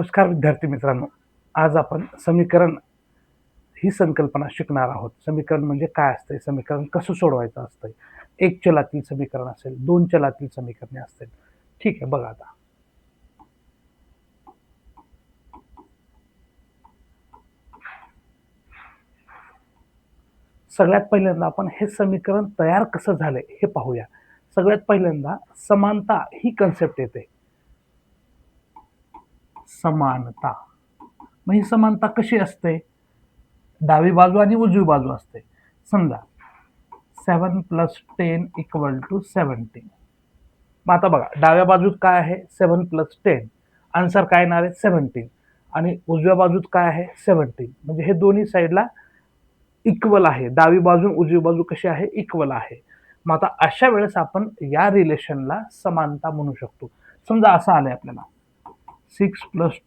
नमस्कार विद्यार्थी मित्रांनो. आज आपण समीकरण ही संकल्पना शिकणार आहोत. समीकरण म्हणजे काय असते, समीकरण कसं सोडवायचं असतं, एक चलातील समीकरण असेल, दोन चलातील समीकरणे असतील. ठीक आहे, बघा आता सगळ्यात पहिल्यांदा आपण हे समीकरण तयार कसं झालंय हे पाहूया. सगळ्यात पहिल्यांदा समानता ही कन्सेप्ट येते. समानता मग ही समानता कशी असते? डावी बाजू आणि उजवी बाजू असते. समजा 7 + 10 = 17. मग आता बघा, डाव्या बाजूत काय आहे? 7 + 10. आन्सर काय येणार आहे? 17. आणि उजव्या बाजूत काय आहे? 17. म्हणजे हे दोन्ही साईडला इक्वल आहे. डावी बाजू उजवी बाजू कशी आहे? इक्वल आहे. मग आता अशा वेळेस आपण या रिलेशनला समानता म्हणू शकतो. समजा असं आलंय आपल्याला 6 + 10 =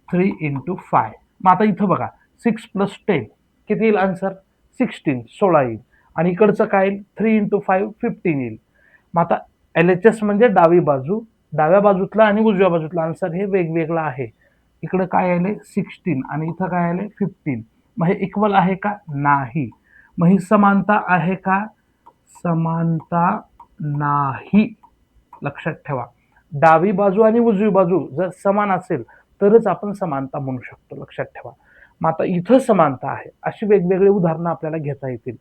3 × 5. मग आता इथं बघा, 6 + 10 किती येईल आन्सर? 16 येईल. आणि इकडचं काय येईल? 3 × 5 15 येईल. मग आता LHS म्हणजे डावी बाजू, डाव्या बाजूतला आणि उजव्या बाजूतला आन्सर हे वेगवेगळं आहे. इकडे काय आले? 16 आणि इथं काय आले? 15. मग हे इक्वल आहे का? नाही. मग ही समानता आहे का? समानता नाही. लक्षात ठेवा, डावी बाजू आणि उजवी बाजू जर समान असेल तरच आपण समानता म्हणू शकतो. लक्षात ठेवा. मग आता इथं समानता आहे. अशी वेगवेगळी उदाहरणं आपल्याला घेता येतील,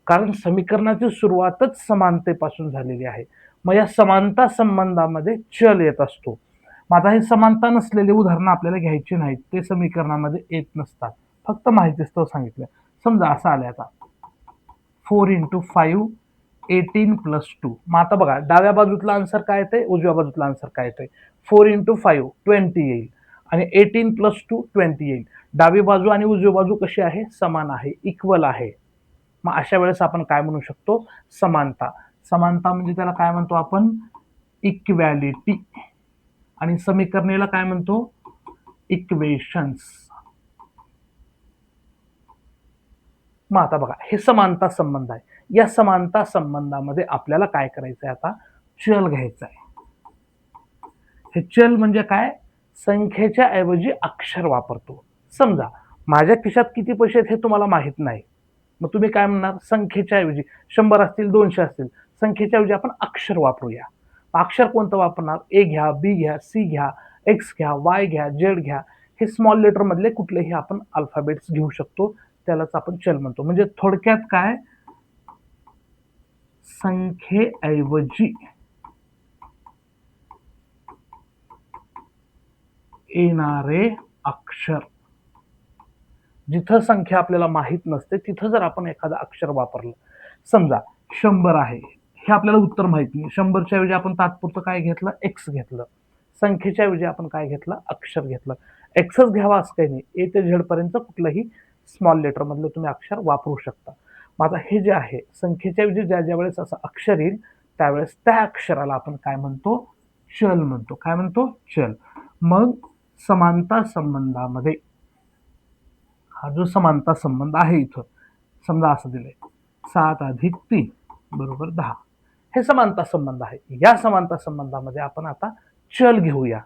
कारण समीकरणाची सुरुवातच समानतेपासून झालेली आहे. मग या समानता संबंधामध्ये चल येत असतो. मग आता हे समानता नसलेले उदाहरणं आपल्याला घ्यायची नाहीत, ते समीकरणामध्ये येत नसतात. फक्त माहितीस्तव सांगितलं. समजा असं आलंय आता 4 × 5 18 + 2. मग आता बघा, डाव्या बाजूतला आन्सर काय येते, उजव्या बाजूतला आन्सर काय येते? 4 × 5 20 येईल आणि 18 + 2 20 येईल. डावी बाजू आणि उजवी बाजू कशी आहे? समान आहे, इक्वल आहे. मग अशा वेळेस आपण काय म्हणू शकतो? समानता. समानता म्हणजे त्याला काय म्हणतो आपण? इक्वॅलिटी. आणि समीकरणेला काय म्हणतो? इक्वेशन्स. मग आता बघा, हे समानता संबंध आहे. या समानता संबंधामध्ये आपल्याला काय करायचंय? आता चल घ्यायचा आहे. हे चल म्हणजे काय? संख्येच्या ऐवजी अक्षर वापरतो. समजा माझ्या खिशात किती पैसे आहेत हे तुम्हाला माहित नाही, मग तुम्ही काय म्हणणार? संख्येच्या ऐवजी 100 असतील, 200 असतील, संख्येच्या ऐवजी आपण अक्षर वापरूया. अक्षर कोणतं वापरणार? ए घ्या, बी घ्या, सी घ्या, एक्स घ्या, वाय घ्या, झेड घ्या. हे स्मॉल लेटर मधले कुठलेही आपण अल्फाबेट्स घेऊ शकतो. त्यालाच आपण चल म्हणतो. म्हणजे थोडक्यात काय? संख्येऐवजी येणारे अक्षर. जिथं संख्या आपल्याला माहित नसते तिथं जर आपण एखादं अक्षर वापरलं, समजा 100 आहे, हे आपल्याला उत्तर माहित नाही, 100च्या ऐवजी आपण तात्पुरतं काय घेतलं? एक्स घेतलं. संख्येच्या ऐवजी आपण काय घेतलं? अक्षर घेतलं. एक्सच घ्यावा असं काही नाही, ए ते झेड पर्यंत कुठलंही स्मॉल लेटर मधलं तुम्ही अक्षर वापरू शकता. मग आता हे जे आहे, संख्येच्या ऐवजी ज्या ज्या वेळेस असं अक्षर येईल त्यावेळेस त्या अक्षराला आपण काय म्हणतो? चल म्हणतो. काय म्हणतो? चल. मग समानता संबंधामध्ये हा जो समानता संबंध आहे इथं, समजा असं दिलंय 7 + 3 = 10. हे समानता संबंध आहे. या समानता संबंधामध्ये आपण आता चल घेऊया.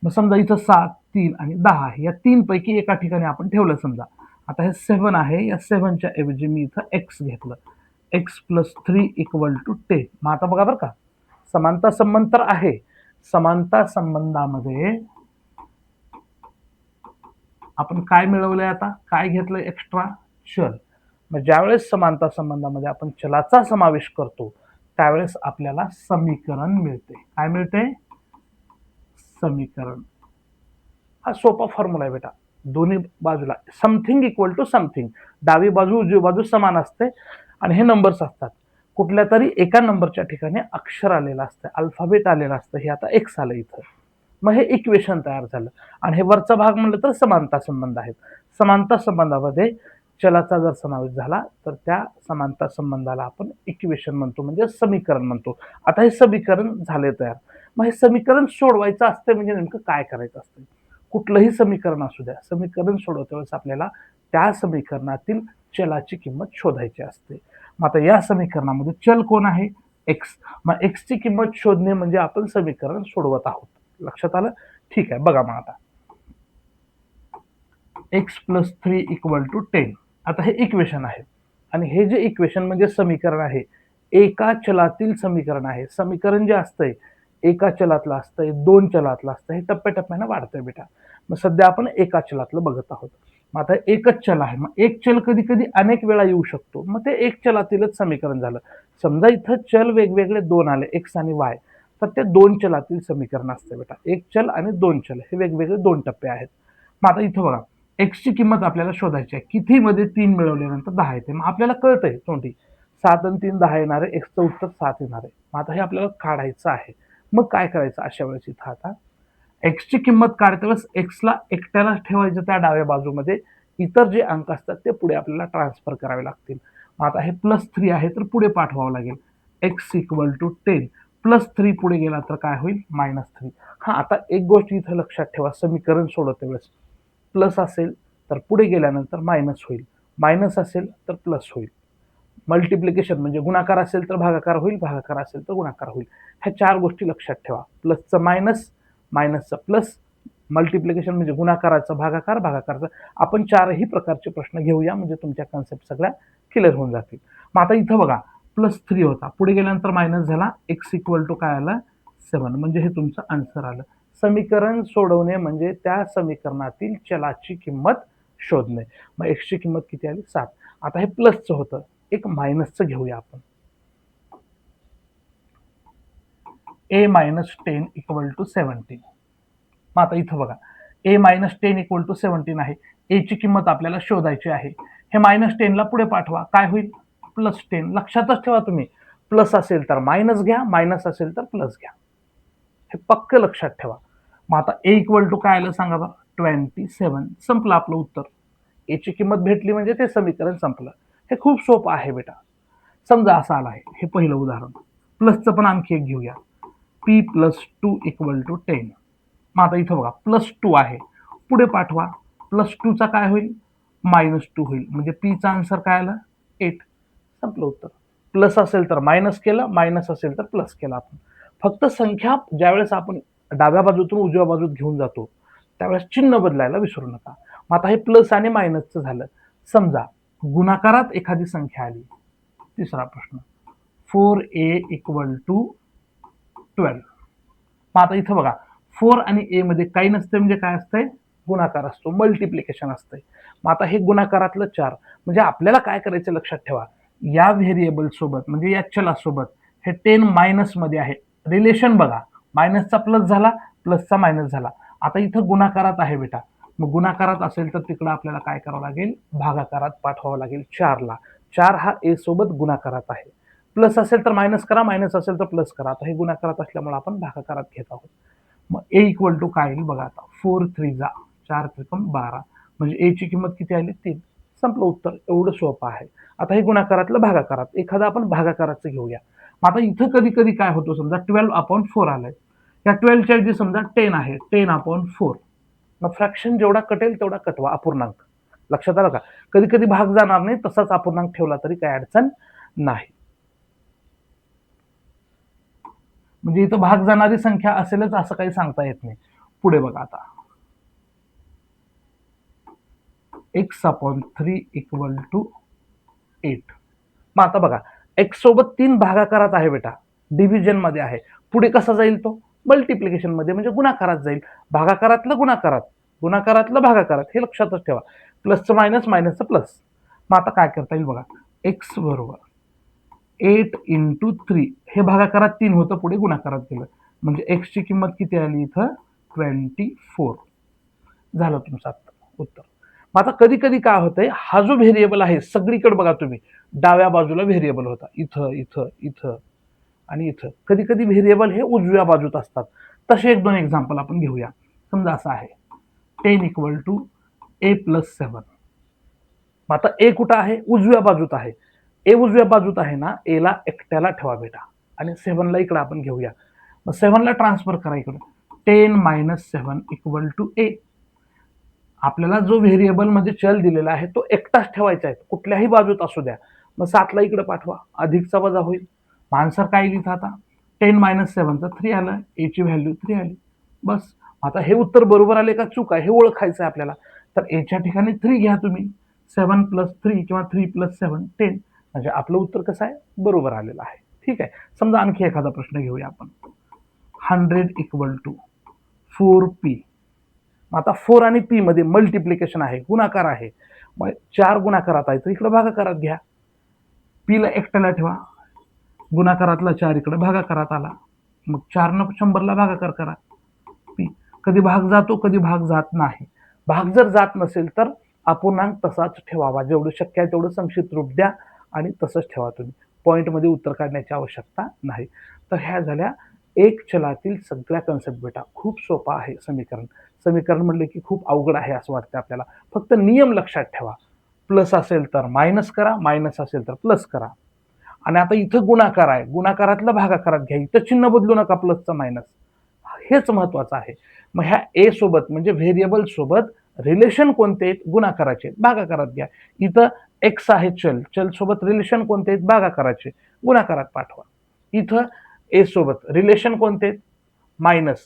मग समजा इथं 7, 3 आणि 10 आहे. या तीन पैकी एका ठिकाणी आपण ठेवलं. समजा आता हे 7 आहे, या 7च्या ऐवजी मी इथं एक्स घेतलं. x + 3 = 10. मग आता बघा बरं का, समानता संबंध तर आहे. समानता संबंधामध्ये आपण काय मिळवलंय? आता काय घेतलंय एक्स्ट्रा? चल. मग ज्यावेळेस समानता संबंधामध्ये आपण चलाचा समावेश करतो त्यावेळेस आपल्याला समीकरण मिळते. काय मिळते? समीकरण. हा सोपा फॉर्म्युला आहे बेटा. दोन्ही बाजूला समथिंग इक्वल टू समथिंग, डावी बाजू उजवी बाजू समान असते आणि हे नंबर्स असतात. कुठल्या तरी एका नंबरच्या ठिकाणी अक्षर आलेलं असतं, अल्फाबेट आलेलं असतं. हे आता एक्स आलं इथं. मग हे इक्वेशन तयार झालं. आणि हे वरचा भाग म्हणलं तर समानता संबंध आहेत. समानता संबंधामध्ये चलाचा जर समावेश झाला तर त्या समानता संबंधाला आपण इक्वेशन म्हणतो, म्हणजे समीकरण म्हणतो. आता हे समीकरण झाले तयार. मग हे समीकरण सोडवायचं असतं म्हणजे नेमकं काय करायचं असतं? कुठलंही समीकरण असू द्या, समीकरण सोडवते वेळेस आपल्याला त्या समीकरणातील चलाची किंमत शोधायची असते. मग आता या समीकरणामध्ये चल कोण आहे? एक्स. मग एक्सची किंमत शोधणे म्हणजे आपण समीकरण सोडवत आहोत. लक्षात आलं? ठीक आहे, बघा मग आता x + 3 = 10. आता हे इक्वेशन आहे आणि हे जे इक्वेशन म्हणजे समीकरण आहे, एका चलातील समीकरण आहे. समीकरण जे असतंय एका चलातलं असतंय, दोन चलातलं असतं, हे टप्प्याटप्प्यानं वाढतंय बेटा. मग सध्या आपण एका चलातलं बघत आहोत. मग आता एकच चल आहे, मग एक चल कधी कधी अनेक वेळा येऊ शकतो, मग ते एक चलातीलच समीकरण झालं. समजा इथं चल वेगवेगळे दोन आले, एक्स आणि वाय, तर ते दोन चलातील समीकरण असते बेटा. एक चल आणि दोन चल हे वेगवेगळे दोन टप्पे आहेत. मग आता इथं बघा, एक्सची किंमत आपल्याला शोधायची आहे. किती मध्ये 3 मिळवल्यानंतर 10 येते. मग आपल्याला कळतंय तोंडी 7 आणि 3 10 येणार आहे, एक्सचं उत्तर 7 येणार आहे. मग आता हे आपल्याला काढायचं आहे. मग काय करायचं अशा वेळेस इथं आता एक्सची किंमत काढते वेळेस एक्सला एकट्याला ठेवायचं त्या डाव्या बाजूमध्ये, इतर जे अंक असतात ते पुढे आपल्याला ट्रान्सफर करावे लागतील. मग आता हे +3 आहे तर पुढे पाठवावं लागेल. x = 10 +3 पुढे गेला तर काय होईल -3. हा, आता एक गोष्ट इथं लक्षात ठेवा, समीकरण सोडवते वेळेस प्लस असेल तर पुढे गेल्यानंतर मायनस होईल, मायनस असेल तर प्लस होईल. मल्टिप्लिकेशन म्हणजे गुणाकार असेल तर भागाकार होईल, भागाकार असेल तर गुणाकार होईल. ह्या चार गोष्टी लक्षात ठेवा. प्लसचं मायनस, मायनसचं प्लस, मल्टिप्लिकेशन म्हणजे गुणाकाराचा भागाकार, भागाकाराचा. आपण चारही प्रकारचे प्रश्न घेऊया म्हणजे तुमच्या कन्सेप्ट सगळ्या क्लिअर होऊन जातील. मग आता इथं बघा +3 होता, पुढे गेल्यानंतर मायनस झाला, x = काय आलं 7, म्हणजे हे तुमचं आन्सर आलं. समीकरण सोडवणे म्हणजे त्या समीकरणातील चलाची किंमत शोधणे. मग x ची किंमत किती आली 7. आता हे प्लसचं होतं, एक मायनसचं घेऊया आपण. a - 10 = 17. मग आता इथं बघा a - 10 = 17 आहे. a ची किंमत आपल्याला शोधायची आहे. हे -10 ला पुढे पाठवा, काय होईल +10. लक्षातच ठेवा तुम्ही, प्लस असेल तर मायनस घ्या, मायनस असेल तर प्लस घ्या, हे पक्क लक्षात ठेवा. मग आता a = काय आलं सांगा बघा 27. संपलं आपलं उत्तर. a ची किंमत भेटली म्हणजे ते समीकरण संपलं. हे खूप सोपं आहे बेटा. समजा असं आलं आहे, हे पहिलं उदाहरण. प्लसचं पण आणखी एक घेऊया. p + 2 = 10. मग आता इथं बघा +2 आहे, पुढे पाठवा, +2 चा काय होईल -2 होईल, म्हणजे p चा आन्सर काय आला 8. संपलं उत्तर. प्लस असेल तर मायनस केलं, मायनस असेल तर प्लस केलं. आपण फक्त संख्या ज्यावेळेस आपण डाव्या बाजूतून उजव्या बाजूत घेऊन जातो त्यावेळेस चिन्ह बदलायला विसरू नका. मग आता हे प्लस आणि मायनसचं झालं. समजा गुणाकारात एखादी संख्या आली. तिसरा प्रश्न 4a = 12. मग आता इथं बघा 4 आणि a मध्ये काही नसते म्हणजे काय असतंय गुणाकार असतो, मल्टिप्लिकेशन असतंय. मग आता हे गुणाकारातलं 4 म्हणजे आपल्याला काय करायचं लक्षात ठेवा, या व्हेरिएबल सोबत म्हणजे या चलासोबत हे 10 मायनस मध्ये आहे, रिलेशन बघा, मायनसचा प्लस झाला, प्लसचा मायनस झाला. आता इथं गुणाकारात आहे बेटा, मग गुणाकारात असेल तर तिकडं आपल्याला काय करावं लागेल भागाकारात पाठवावं लागेल 4 ला. 4 हा a सोबत गुणाकारात आहे. प्लस असेल तर मायनस करा, मायनस असेल तर प्लस करा. आता हे गुणाकारात असल्यामुळे आपण भागाकारात घेत आहोत. मग a = काय येईल बघा आता 4 3 जा 4 त्रिकम 12, म्हणजे a ची किंमत किती आली 3. संपलं उत्तर. एवढं सोपं आहे. आता हे गुणाकारातलं भागाकारात, एखादं आपण भागाकाराचं घेऊया. मग आता इथं कधी कधी काय होतं, समजा 12/4 आलंय, या 12च्या ऐवजी समजा 10 आहे, 10/4. मग फ्रॅक्शन जेवढा कटेल तेवढा कटवा, अपूर्णांक. लक्षात आलं का? कधी कधी भाग जाणार नाही, तसाच अपूर्णांक ठेवला तरी काही अडचण नाही. म्हणजे इथं भाग जाणारी संख्या असेलच असं काही सांगता येत नाही. पुढे बघा आता x/3 = 8. मग आता बघा x सोबत 3 भागाकारात आहे बेटा, डिव्हिजन मध्ये आहे. पुढे कसा जाईल तो मल्टिप्लिकेशन मध्ये म्हणजे गुणाकारात जाईल. भागाकारातलं गुणाकारात, गुणाकारातलं भागाकारात, हे लक्षातच ठेवा. प्लसचं मायनस, मायनसचं प्लस. मग आता काय करता येईल बघा, x = 8 × 3, हे भागाकारात 3 होतं, पुढे गुणाकारात गेलं, म्हणजे x ची किंमत किती आली इथं 24. झालं तुमचं उत्तर. मग आता कधी कधी काय होतंय, हा जो व्हेरिएबल आहे सगळीकडे बघा तुम्ही, डाव्या बाजूला व्हेरिएबल होता, इथं इथं इथं आणि इथं. कधी कधी व्हेरिएबल हे उजव्या बाजूत असतात. तसे 1-2 एक्झाम्पल आपण घेऊया. समजा असं आहे 10 = a + 7. मग आता a कुठं आहे उजव्या बाजूत आहे, a उजव्या बाजूत आहे ना, a ला एकट्याला ठेवा बेटा आणि 7 ला इकडे आपण घेऊया. मग 7 ला ट्रान्सफर करा इकडे, 10 - 7 = a. आपल्याला जो व्हेरिएबल मध्ये चल दिलेला आहे तो एकटाच ठेवायचा आहे, कुठल्याही बाजूत असू द्या. मग 7 ला इकडे पाठवा, अधिकचा वजा होईल. आन्सर काय लिहिता आता 10 - 7 3 आलं, a ची व्हॅल्यू 3 आली. बस. आता हे उत्तर बरोबर आले का चूक आहे हे ओळखायचं आहे आपल्याला. तर एच्या ठिकाणी 3 घ्या तुम्ही. 7 + 3 किंवा 3 + 7 10. म्हणजे आपलं उत्तर कसं आहे बरोबर आलेलं आहे. ठीक आहे. समजा आणखी एखादा प्रश्न घेऊया आपण. 100 = 4p. आता 4 आणि p मध्ये मल्टिप्लिकेशन आहे, गुणाकार आहे. मग 4 गुणाकारात आहे तर इकडे भागाकारात घ्या. p ला एकट्याला ठेवा, गुणाकारातला 4 इकडे भागाकारात आला. मग 4 न 100 ला भागाकार करा. p कधी भाग जातो कधी भाग जात नाही. भाग जर जात नसेल तर अपूर्णांक तसाच ठेवावा. जेवढं शक्य आहे तेवढं संक्षिप्त रूप द्या आणि तसंच ठेवा तुम्ही. पॉईंटमध्ये उत्तर काढण्याची आवश्यकता नाही. तर ह्या झाल्या एक चलातील सगळ्या कन्सेप्ट बेटा. खूप सोपा आहे समीकरण. समीकरण म्हणले की खूप अवघड आहे असं वाटतं आपल्याला. फक्त नियम लक्षात ठेवा. प्लस असेल तर मायनस करा, मायनस असेल तर प्लस करा. आणि आता इथं गुणाकार आहे, गुणाकारातलं भागाकारात घ्या. इथं चिन्ह बदलू नका, प्लसचं मायनस. हेच महत्वाचं आहे. मग ह्या ए सोबत म्हणजे व्हेरिएबल सोबत रिलेशन कोणते आहेत गुणाकाराचे, भागाकारात घ्या. इथं एक्स आहे चल, चल सोबत रिलेशन कोणते आहेत भागाकाराचे, गुणाकारात पाठवा. इथं ए सोबत रिलेशन कोणते आहेत मायनस,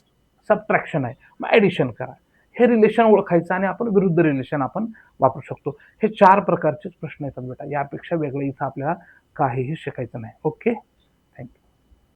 सबट्रॅक्शन आहे, मग ऍडिशन करा. हे रिलेशन ओळखायचं आणि आपण विरुद्ध रिलेशन आपण वापरू शकतो. हे 4 प्रकारचे प्रश्न येतात बेटा. यापेक्षा वेगळं इथं आपल्याला काहीही शिकायचं नाही. ओके.